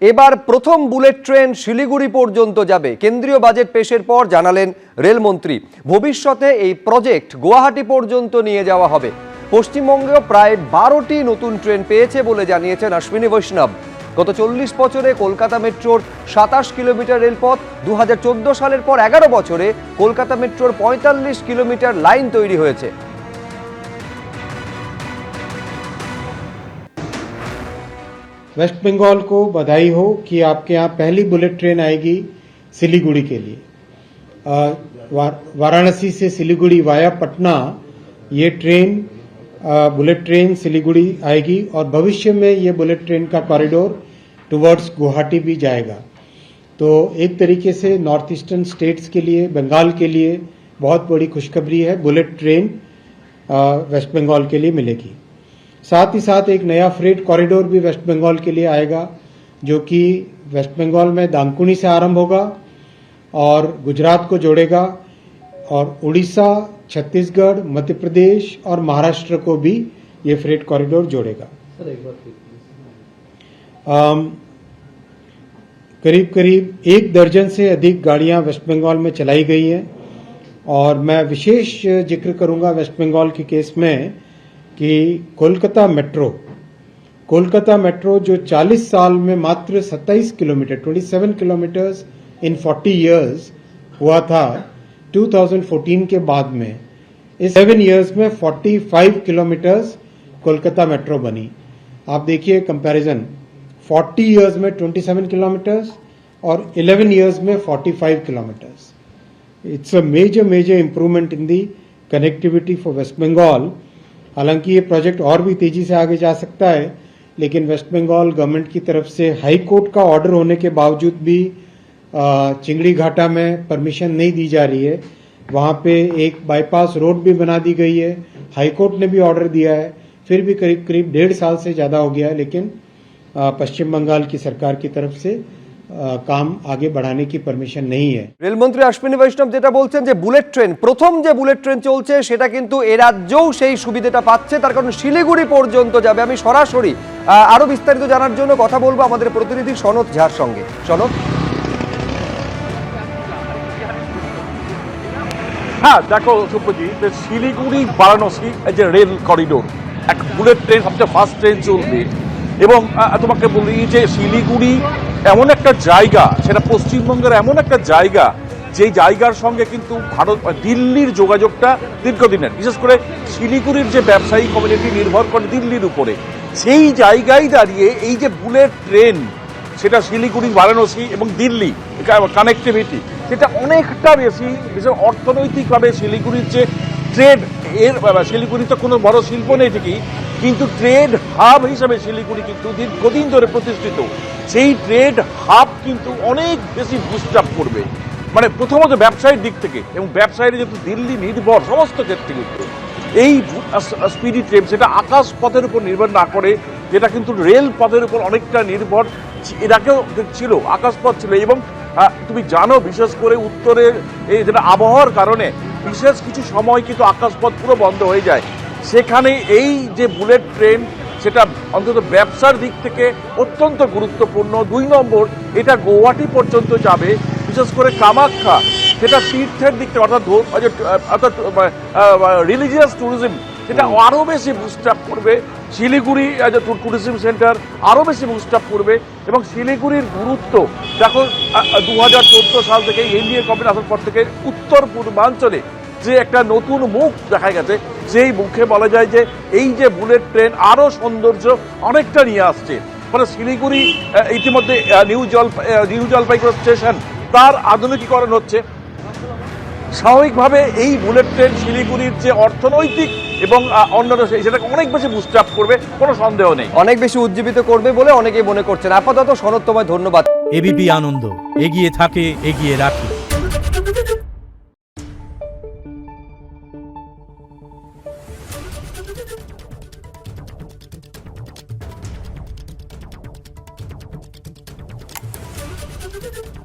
এবার প্রথম bullet train Siliguri পর্যন্ত যাবে। কেন্দ্রীয় বাজেট পেশের পর জানালেন রেলমন্ত্রী, ভবিষ্যতে এই প্রজেক্ট গুয়াহাটি পর্যন্ত নিয়ে যাওয়া হবে। পশ্চিমবঙ্গেও প্রায় 12টি নতুন ট্রেন পেয়েছে বলে জানিয়েছেন অশ্বিনী বৈষ্ণব। গত 40 বছরে কলকাতা মেট্রোর 27 কিলোমিটার রেলপথ, 2014 সালের পর 11 বছরে কলকাতা মেট্রোর 45 কিলোমিটার লাইন তৈরি হয়েছে। वेस्ट बंगाल को बधाई हो कि आपके यहाँ पहली बुलेट ट्रेन आएगी सिलीगुड़ी के लिए। वाराणसी से सिलीगुड़ी वाया पटना ये ट्रेन बुलेट ट्रेन सिलीगुड़ी आएगी और भविष्य में ये बुलेट ट्रेन का कॉरिडोर टुवर्ड्स गुवाहाटी भी जाएगा। तो एक तरीके से नॉर्थ ईस्टर्न स्टेट्स के लिए, बंगाल के लिए बहुत बड़ी खुशखबरी है, बुलेट ट्रेन वेस्ट बंगाल के लिए मिलेगी। साथ ही साथ एक नया फ्रेट कॉरिडोर भी वेस्ट बंगाल के लिए आएगा, जो कि वेस्ट बंगाल में दानकुनी से आरंभ होगा और गुजरात को जोड़ेगा और उड़ीसा, छत्तीसगढ़, मध्य प्रदेश और महाराष्ट्र को भी ये फ्रेट कॉरिडोर जोड़ेगा। करीब करीब 1 दर्जन से अधिक गाड़ियां वेस्ट बंगाल में चलाई गई हैं और मैं विशेष जिक्र करूंगा वेस्ट बंगाल के केस में कि कोलकाता मेट्रो जो 40 साल में मात्र 27 किलोमीटर 27 किलोमीटर्स इन 40 इयर्स हुआ था, 2014 के बाद में इस 7 इयर्स में 45 किलोमीटर्स कोलकाता मेट्रो बनी। आप देखिए कंपैरिजन, 40 इयर्स में 27 किलोमीटर्स और 11 इयर्स में 45 kilometres. It's a major improvement in the connectivity for West Bengal. हालांकि ये प्रोजेक्ट और भी तेजी से आगे जा सकता है, लेकिन वेस्ट बंगाल गवर्नमेंट की तरफ से हाई कोर्ट का ऑर्डर होने के बावजूद भी चिंगड़ी घाटा में परमिशन नहीं दी जा रही है। वहाँ पे एक बाईपास रोड भी बना दी गई है, हाई कोर्ट ने भी ऑर्डर दिया है, फिर भी करीब 1.5 साल से ज़्यादा हो गया है, लेकिन पश्चिम बंगाल की सरकार की तरफ से काम आगे बढ़ाने की परमिशन नहीं है। রেলমন্ত্রী অশ্বিনী বৈষ্ণব যেটা বলছেন যে বুলেট ট্রেন, প্রথম যে বুলেট ট্রেন চলছে সেটা কিন্তু এ রাজ্যেও সেই সুবিধাটা পাচ্ছে, তার কারণ শিলিগুড়ি পর্যন্ত যাবে। আমি সরাসরি আরো বিস্তারিত জানার জন্য কথা বলবো আমাদের প্রতিনিধি সনৎ ঝার সঙ্গে। সনৎ। হ্যাঁ, দেখো সুপ্রজিৎ, শিলিগুড়ি বারাণসী যে রেল করিডোর, এক বুলেট ট্রেন, সবচেয়ে ফাস্ট ট্রেন চলবে। এবং তোমাকে বলি যে শিলিগুড়ি এমন একটা জায়গা, সেটা পশ্চিমবঙ্গের এমন একটা জায়গা, যেই জায়গার সঙ্গে কিন্তু দিল্লির যোগাযোগটা দীর্ঘদিনের। বিশেষ করে শিলিগুড়ির যে ব্যবসায়ী কমিউনিটি নির্ভর করে দিল্লির উপরে। সেই জায়গায় দাঁড়িয়ে এই যে বুলেট ট্রেন, সেটা শিলিগুড়ি, বারাণসী এবং দিল্লি কানেক্টিভিটি, সেটা অনেকটা বেশি, বিশেষ অর্থনৈতিকভাবে শিলিগুড়ির যে ট্রেড, এর শিলিগুড়ি তো কোনো বড় শিল্প নেই ঠিকই, কিন্তু ট্রেড হাব হিসাবে শিলিগুড়ি কিন্তু দীর্ঘদিন ধরে প্রতিষ্ঠিত। সেই ট্রেড হাব কিন্তু অনেক বেশি বুস্ট আপ করবে, মানে প্রথমত ব্যবসায়ীর দিক থেকে, এবং ব্যবসায়ীরা যেহেতু দিল্লি নির্ভর সমস্ত ক্ষেত্রে, কিন্তু এই স্পিডি ট্রেন সেটা আকাশ পথের উপর নির্ভর না করে, যেটা কিন্তু রেল পথের উপর অনেকটা নির্ভর, এর আগেও ছিল, আকাশপথ ছিল। এবং তুমি জানো, বিশেষ করে উত্তরের এই যেটা আবহাওয়ার কারণে বিশেষ কিছু সময় কিন্তু আকাশপথ পুরো বন্ধ হয়ে যায়। সেখানে এই যে বুলেট ট্রেন, সেটা অন্তত ব্যবসার দিক থেকে অত্যন্ত গুরুত্বপূর্ণ। 2 নম্বর, এটা গুয়াহাটি পর্যন্ত যাবে, বিশেষ করে কামাখ্যা, সেটা তীর্থের দিক থেকে, অর্থাৎ রিলিজিয়াস ট্যুরিজম, সেটা আরও বেশি বুস্ট আপ করবে। শিলিগুড়ি ট্যুরিজম সেন্টার আরও বেশি বুস্ট আপ করবে। এবং শিলিগুড়ির গুরুত্ব দেখো, 2014 সাল থেকে এনডিএ গভর্নমেন্ট আসার পর থেকে উত্তর পূর্বাঞ্চলে যে একটা নতুন মুখ দেখা গেছে, সেই মুখে বলা যায় যে এই যে বুলেট ট্রেন আরও সৌন্দর্য অনেকটা নিয়ে আসছে। মানে শিলিগুড়ি ইতিমধ্যে নিউ জলপাইগুড়ি স্টেশন, তার আধুনিকীকরণ হচ্ছে। স্বাভাবিকভাবে এই বুলেট ট্রেন শিলিগুড়ির যে অর্থনৈতিক এবং অন্যান্য, সেটাকে অনেক বেশি বুস্ট আপ করবে, কোনো সন্দেহ নেই, অনেক বেশি উজ্জীবিত করবে বলে অনেকেই মনে করছেন। আপাতত সনৎ, তোমায় ধন্যবাদ। এবিপি আনন্দ, এগিয়ে থাকে, এগিয়ে রাখে। Thank you.